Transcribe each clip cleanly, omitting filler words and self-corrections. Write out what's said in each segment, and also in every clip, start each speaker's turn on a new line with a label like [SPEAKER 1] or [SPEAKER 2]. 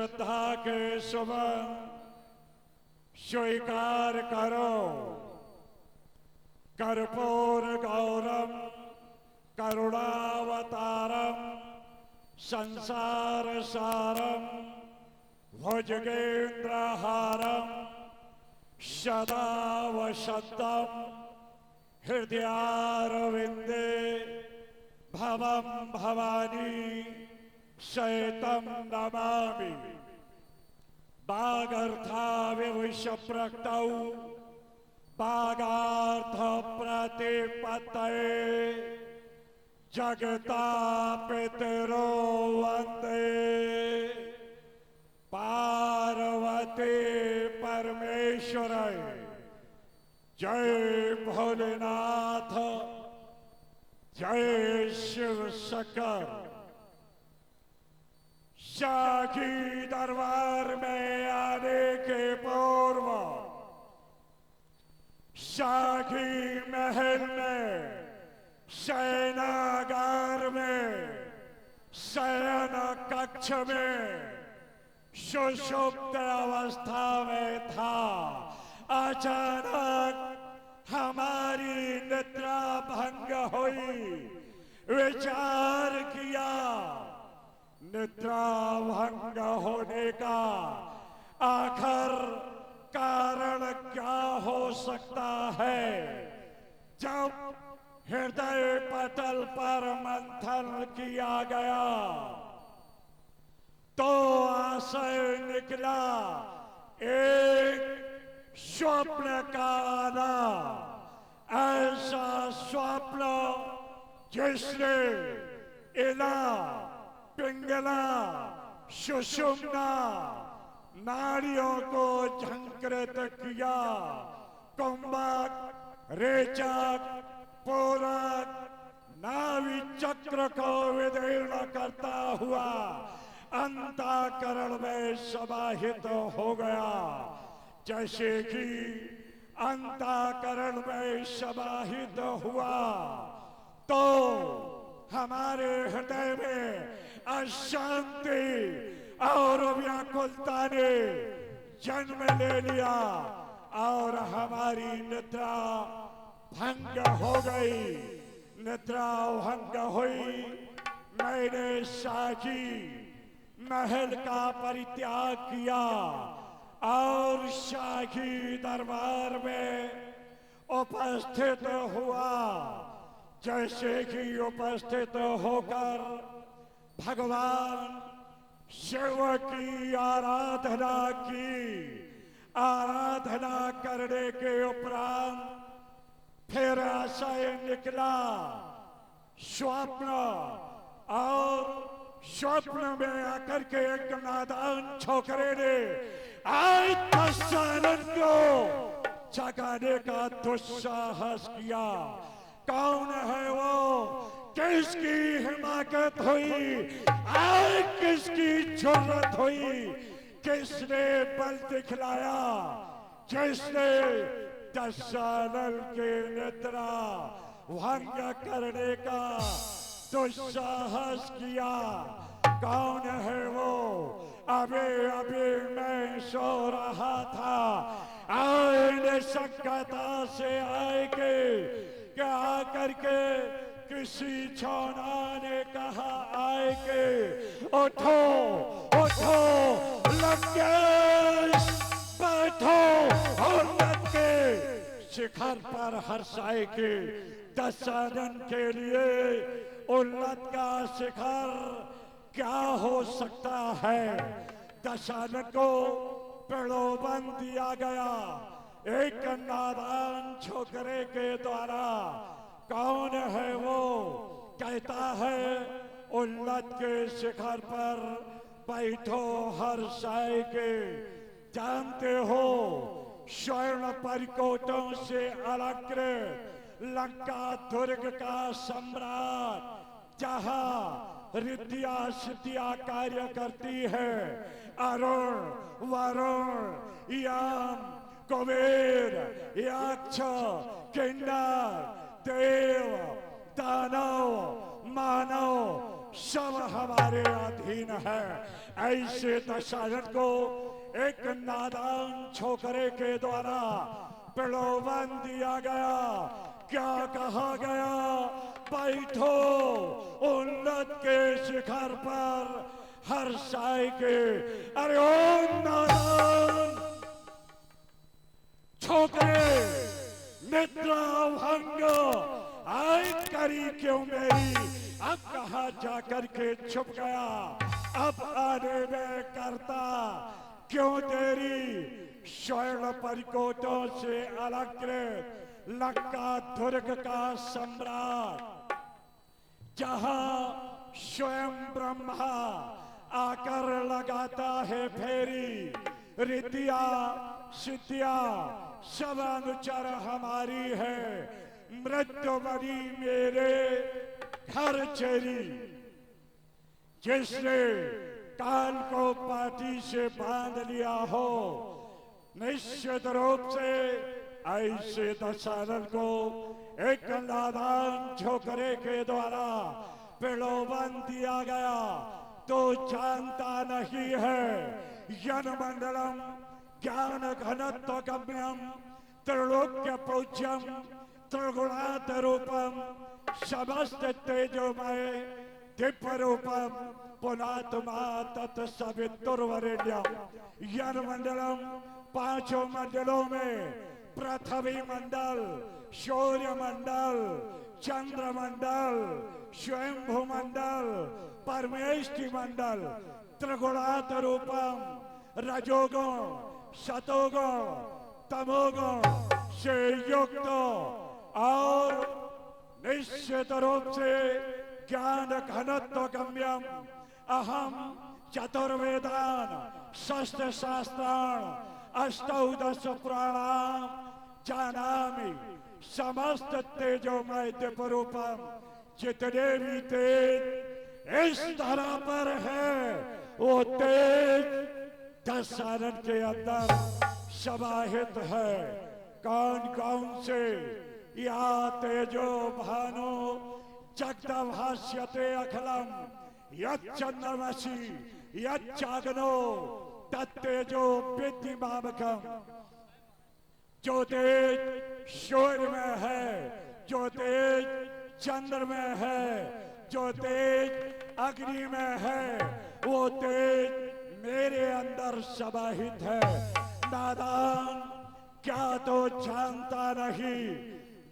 [SPEAKER 1] श्रद्धा के सुमन स्वीकार करो। कर्पूर गौरम करुणावतारम संसार सारम भुजगेन्द्रहारम सदा वसन्तम हृदयारविंदे भवम भवानी शयतम नमामि। वागर्थाविवश प्रक्तौ वागार्थ प्रतिपत्तये जगता पितरो वंदे पार्वती परमेश्वराय। जय भोलेनाथ, जय शिव शंकर। शाही दरबार में आने के पूर्व शाही महल में शयनागार में शयन कक्ष में सुषुप्त अवस्था में था। अचानक हमारी निद्रा भंग हुई। विचार किया निद्रा भंग होने का आखिर कारण क्या हो सकता है। जब हृदय पटल पर मंथन किया गया तो आशय निकला एक स्वप्न का आना। ऐसा स्वप्न जिसने इला पिंगला सुषुम्ना नाड़ियों को झंकृत किया। कुंभक रेचक पूरक नाभि चक्र को विदीर्ण करता हुआ अंतःकरण में समाहित हो गया। जैसे कि अंतःकरण में समाहित हुआ तो हमारे हृदय में अशांति और व्याकुलता ने जन्म ले लिया और हमारी निद्रा भंग हो गई। निद्रा भंग हुई। मैंने शाही महल का परित्याग किया और शाही दरबार में उपस्थित हुआ। जैसे कि उपस्थित होकर भगवान शिव की आराधना की। आराधना करने के उपरांत फिर आशय निकला स्वप्न। और स्वप्न में आकर के एक नादान छोकरे ने आज दशानन को जगाने का दुस्साहस किया। कौन है वो? किसकी हिमाकत हुई? आज किसकी जुर्रत हुई? किसने बल दिखलाया? जिसने दशानन के निद्रा भंग करने का दुस्साहस किया। कौन है वो? अभी अभी मैं सो रहा था। आए शक्यता से आएगे क्या करके किसी छौना ने कहा आएगे। उठो उठो लंकेश बैठो और लट के शिखर पर हर्षाए के दशानन के लिए उन्नत का शिखर क्या हो सकता है। दशानन को प्रलोभन दिया गया एक नादान छोकरे के द्वारा। कौन है वो? कहता है उन्नत के शिखर पर बैठो हर्षाए के। जानते हो स्वर्ण परिकोटों से अलंकृत लंका दुर्ग का सम्राट जहां रिद्धिया सिद्धिया कार्य करती है। अरुण वरुण यम कुबेर यक्ष किन्नर देव दानव मानव सब हमारे अधीन है। ऐसे दशरथ को एक नादान छोकरे के द्वारा प्रलोभन दिया गया। क्या कहा गया? बैठो उन्नत के शिखर पर हर साई के। अरे ओ नादान छोकरे, निद्रा भंग आई करी क्यों मेरी? अब कहा जाकर के छुप गया? अब आने में करता क्यों देरी? स्वर्ण परिकोटों से अलंकृत लंका दुर्ग का सम्राट, जहां स्वयं ब्रह्मा आकर लगाता है फेरी, रितिया सिद्धिया सब अनुचर हमारी है। मृत्यु बनी मेरे घर चेरी, जिसने काल को पाटी से बांध लिया हो, निश्चित रूप से ऐसे दशरथ को एक नादान छोकरे के द्वारा प्रलोभन दिया गया। तो जानता नहीं है यन मंडलम ज्ञान घनत्व गम्यम त्रिलोक्य पूज्यम त्रिगुणात रूपम समस्त तेजोमय दिव्य रूपम पुनात्मा तत्सवितुर्वरेण्यम। यन मंडलम पांचों मंडलों में पृथ्वी मंडल, सूर्य मंडल, चंद्र मंडल, स्वयंभू मंडल, परमेष्टि मंडल, त्रिगुणात रूपम रजोगुण सतोगुण तमोगुण से युक्त और निश्चित रूप से ज्ञान घनत्व गम्यम अहम चतुर्वेदान शस्त्र शास्त्राण अष्टादश पुराणाम जानामि समस्त तेजोमय दिव्य रूपम। जितने भी तेज इस धरा पर है वो तेज दशरथ के अंदर समाहित है। कौन कौन से? या तेजो भानो जगदभाष्यते अखिलम यच्चंद्रमसि यच्चाग्नो तत्तेजो विद्धि मामकम। जो तेज सूर्य में है, जो तेज चंद्र में है, जो तेज अग्नि में है, वो तेज मेरे अंदर समाहित है। नादान क्या तो जानता नहीं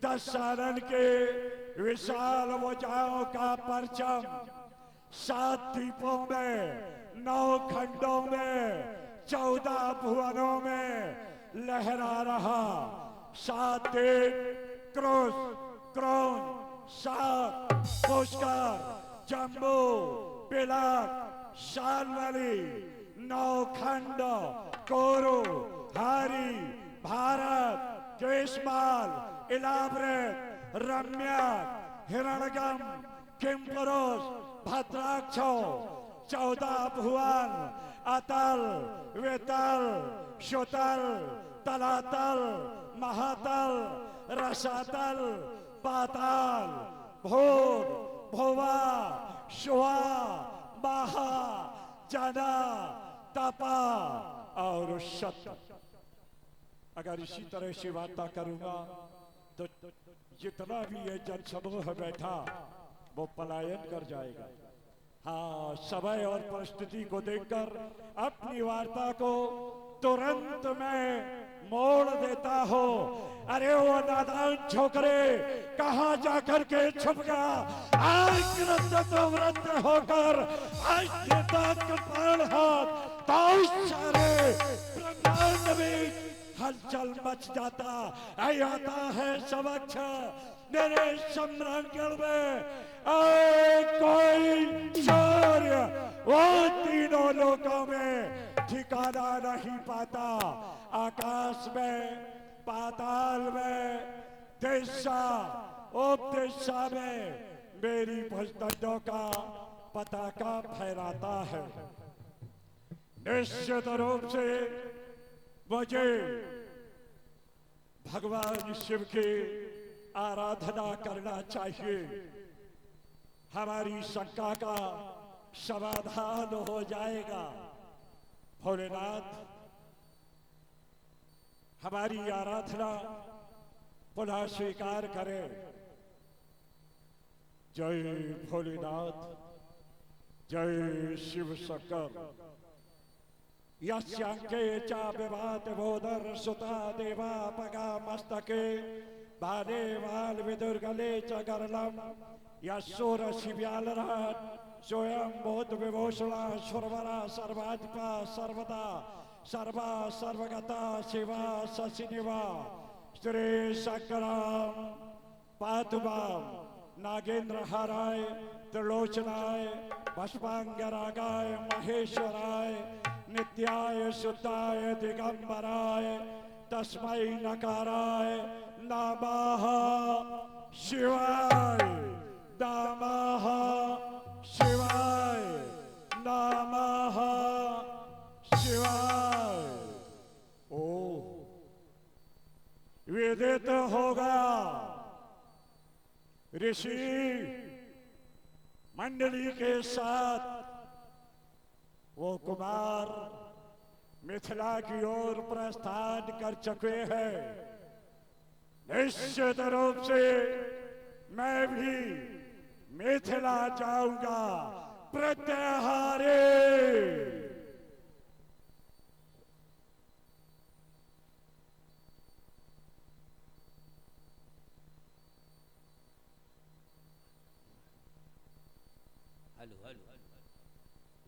[SPEAKER 1] दशरथ के विशाल भुजाओं का परचम 7 द्वीपों में 9 खंडों में 14 भुवनों में लहरा रहा। 7 देव क्रोध क्रोध सात पुष्कर जम्बू पिलक शालमली 9 खंड कोरु हरि भारत केशमाल इलाब्रेत रम्या हिरण्यगम किमपुरुष भद्राक्षो 14 भुवन अतल वेतल शुतल तलातल महातल रसातल पाताल भूर भुवा शुआ महा जना तपा और शत। अगर इसी तरह से वार्ता करूंगा तो जितना भी ये जन समूह बैठा वो पलायन कर जाएगा। हाँ, समय और परिस्थिति को देखकर अपनी वार्ता को तुरंत मैं मोड़ देता हो। अरे वो नादान छोकरे कहाँ जाकर के छुप गया? आज तो वृद्ध होकर आज कपाल हाथ तो सारे ब्रह्मांड में हलचल मच जाता आता है समक्ष मेरे सम्रांगण में। कोई शौर्य वो तीनों लोकों में ठिकाना नहीं पाता। आकाश में पाताल में दिशा उपदिशा में मेरी भुजदंडों का पताका फहराता है। निश्चित रूप से मुझे भगवान शिव की आराधना करना चाहिए। हमारी शंका का समाधान हो जाएगा। भोलेनाथ, हमारी आराधना पुनः स्वीकार करें। जय भोलेनाथ, जय शिव शंकर। यस्यांके च विभात बोधर सुता देवा पगा मस्तके बाले वाल विदुर्गले च गरलम यशोर शिव्यालराट स्वयं बोध विभूषणा सुरवरा सर्वाधिपा सर्वदा सर्वा सर्वगता शिवा शशिनिवा श्री शंकराम पातुबाम नागेंद्र हाराय त्रिलोचनाय भस्मांगरागाय महेश्वराय नित्याय शुद्धाय दिगंबराय तस्मै नकाराय नमः शिवाय, नमः शिवाय, नमः शिवाय। ओ विदित होगा ऋषि मंडली के साथ वो कुमार मिथिला की ओर प्रस्थान कर चुके हैं। निश्चित रूप से मैं भी मिथिला जाऊंगा प्रत्याहारे।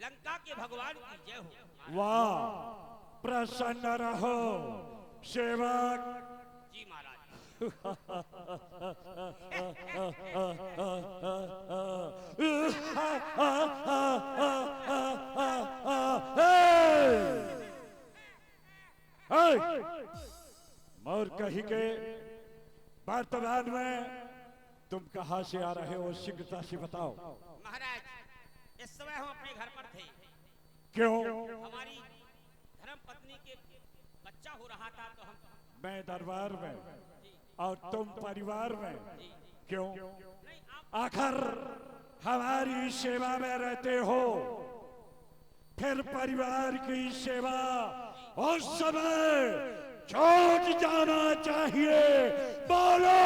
[SPEAKER 2] लंका के भगवान की जय हो।
[SPEAKER 1] वाह, प्रसन्न रहो सेवक
[SPEAKER 2] जी महाराज।
[SPEAKER 1] मोर कही के वर्तमान में तुम कहां से आ रहे हो, शीघ्रता से बताओ।
[SPEAKER 2] महाराज, इस समय हम अपने घर पर थे।
[SPEAKER 1] क्यों?
[SPEAKER 2] हमारी धर्म पत्नी के बच्चा हो रहा था तो हम
[SPEAKER 1] मैं दरबार में और तुम परिवार में। क्यों? आखिर हमारी सेवा में रहते हो, फिर परिवार की सेवा उस समय छूट जाना चाहिए। बोलो।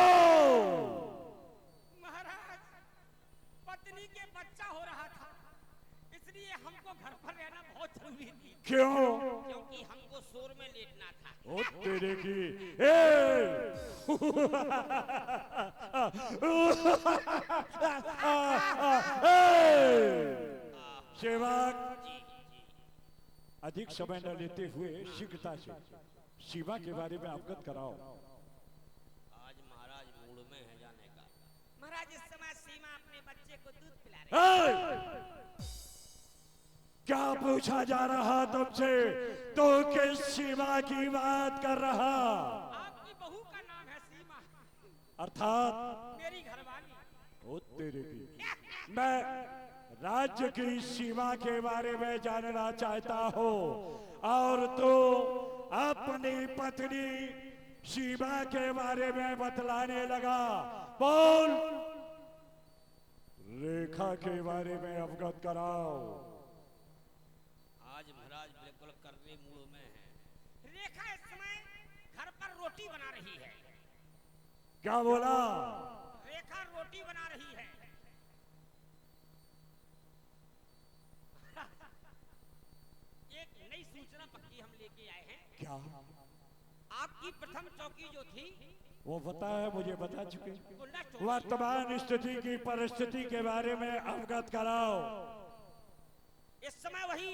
[SPEAKER 2] महाराज, पत्नी के बच्चा हो रहा था, इसलिए हमको घर पर रहना बहुत जरूरी थी।
[SPEAKER 1] क्यों?
[SPEAKER 2] क्योंकि हमको शोर में लेटना था।
[SPEAKER 1] ओ तेरे की सेवक, अधिक समय न लेते हुए शीघ्रता से शिवा के बारे में अवगत कराओ।
[SPEAKER 2] आज महाराज मूड में है जाने का। महाराज, इस समय सीमा अपने बच्चे को दूध पिला रही है।
[SPEAKER 1] क्या पूछा जा रहा तुमसे? तो किस सीमा की बात कर रहा?
[SPEAKER 2] आपकी बहू का नाम है सीमा,
[SPEAKER 1] अर्थात
[SPEAKER 2] मेरी घरवाली।
[SPEAKER 1] ओ तेरे की, मैं राज्य की सीमा के बारे में जानना चाहता हूँ और तो अपनी पत्नी सीमा के बारे में बतलाने लगा। बोल, रेखा के बारे में अवगत कराओ।
[SPEAKER 2] आज महाराज बिल्कुल करने मूड में है। रेखा इस समय घर पर रोटी बना रही है।
[SPEAKER 1] क्या बोला?
[SPEAKER 2] रेखा रोटी बना रही है। एक नई सूचना पक्की हम लेके आए हैं।
[SPEAKER 1] क्या?
[SPEAKER 2] आपकी प्रथम चौकी जो थी
[SPEAKER 1] वो बता है, मुझे बता चुके।
[SPEAKER 2] वो नष्ट हो
[SPEAKER 1] वर्तमान स्थिति की परिस्थिति के बारे में अवगत कराओ।
[SPEAKER 2] इस समय वही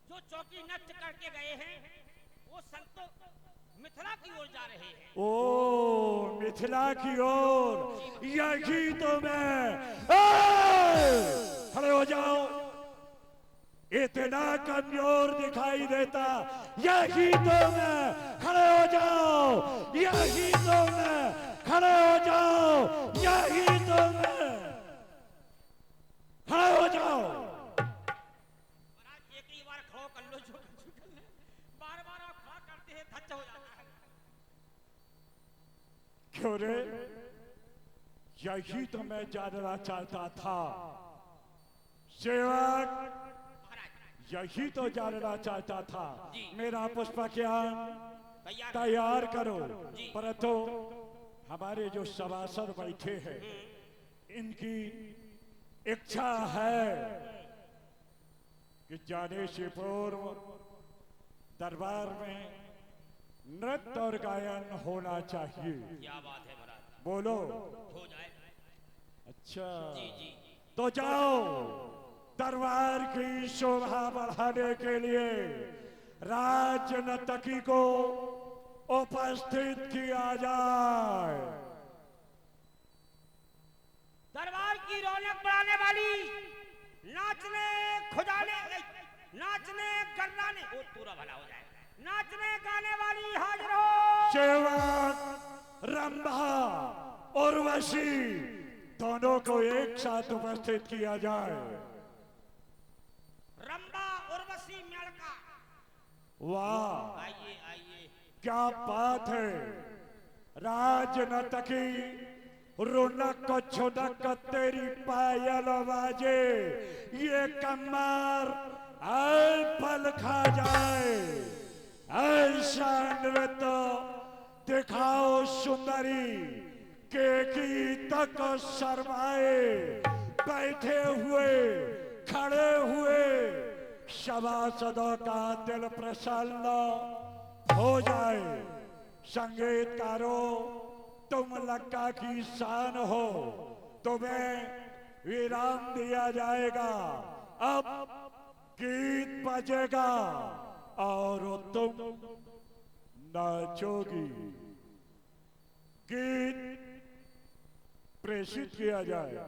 [SPEAKER 2] जो चौकी नष्ट करके गए हैं वो संतो मिथिला की ओर जा रहे हैं।
[SPEAKER 1] ओ मिथिला की ओर, यही तो मैं। खड़े हो जाओ, इतना कमजोर दिखाई देता, यही तो मैं। खड़े हो जाओ, यही तो मैं। खड़े हो जाओ, यही तो मैं। खड़े हो जाओ।
[SPEAKER 2] महाराज, एक ही बार खड़ो कर लो, जो कर ले। बार-बार आप खड़ा करते हैं, धच्चा हो जाता है।
[SPEAKER 1] क्यों रे? यही तो मैं जानना चाहता था सेवक,
[SPEAKER 2] महाराज
[SPEAKER 1] यही तो जानना चाहता था।
[SPEAKER 2] जी।
[SPEAKER 1] मेरा पुष्पज्ञान
[SPEAKER 2] तैयार
[SPEAKER 1] तैयार करो।
[SPEAKER 2] जी।
[SPEAKER 1] परंतु हमारे जो सभासद बैठे हैं इनकी इच्छा है कि जाने से पूर्व दरबार में नृत्य और गायन होना चाहिए।
[SPEAKER 2] क्या बात है महाराज,
[SPEAKER 1] बोलो।
[SPEAKER 2] हो जाए।
[SPEAKER 1] अच्छा,
[SPEAKER 2] जी जी
[SPEAKER 1] तो जाओ दरबार की शोभा बढ़ाने के लिए राज नर्तकी को उपस्थित किया जाए।
[SPEAKER 2] दरबार की रौनक बढ़ाने वाली, नाचने खुदाने, नाचने गर्राने, ओ पूरा भला हो जाए, नाचने गाने वाली हाजिर हो।
[SPEAKER 1] सेवक, रंभा, उर्वशी दोनों को एक साथ उपस्थित किया जाए।
[SPEAKER 2] रंभा उर्वशी मेलका,
[SPEAKER 1] वाह,
[SPEAKER 2] आइए आइए।
[SPEAKER 1] क्या बात है। राज नर्तकी रौनक को छुनक तेरी पायल बाजे, ये कमर पल खा जाए। ऐसा नृत्य दिखाओ सुंदरी के की तक शर्माए। बैठे हुए खड़े हुए सभासदों का दिल प्रसन्न हो जाए। संगीतकारों, तुम लंका की शान हो, तुम्हें विराम दिया जाएगा। अब गीत बजेगा और तुम नाचोगी। गीत प्रेषित किया जाए।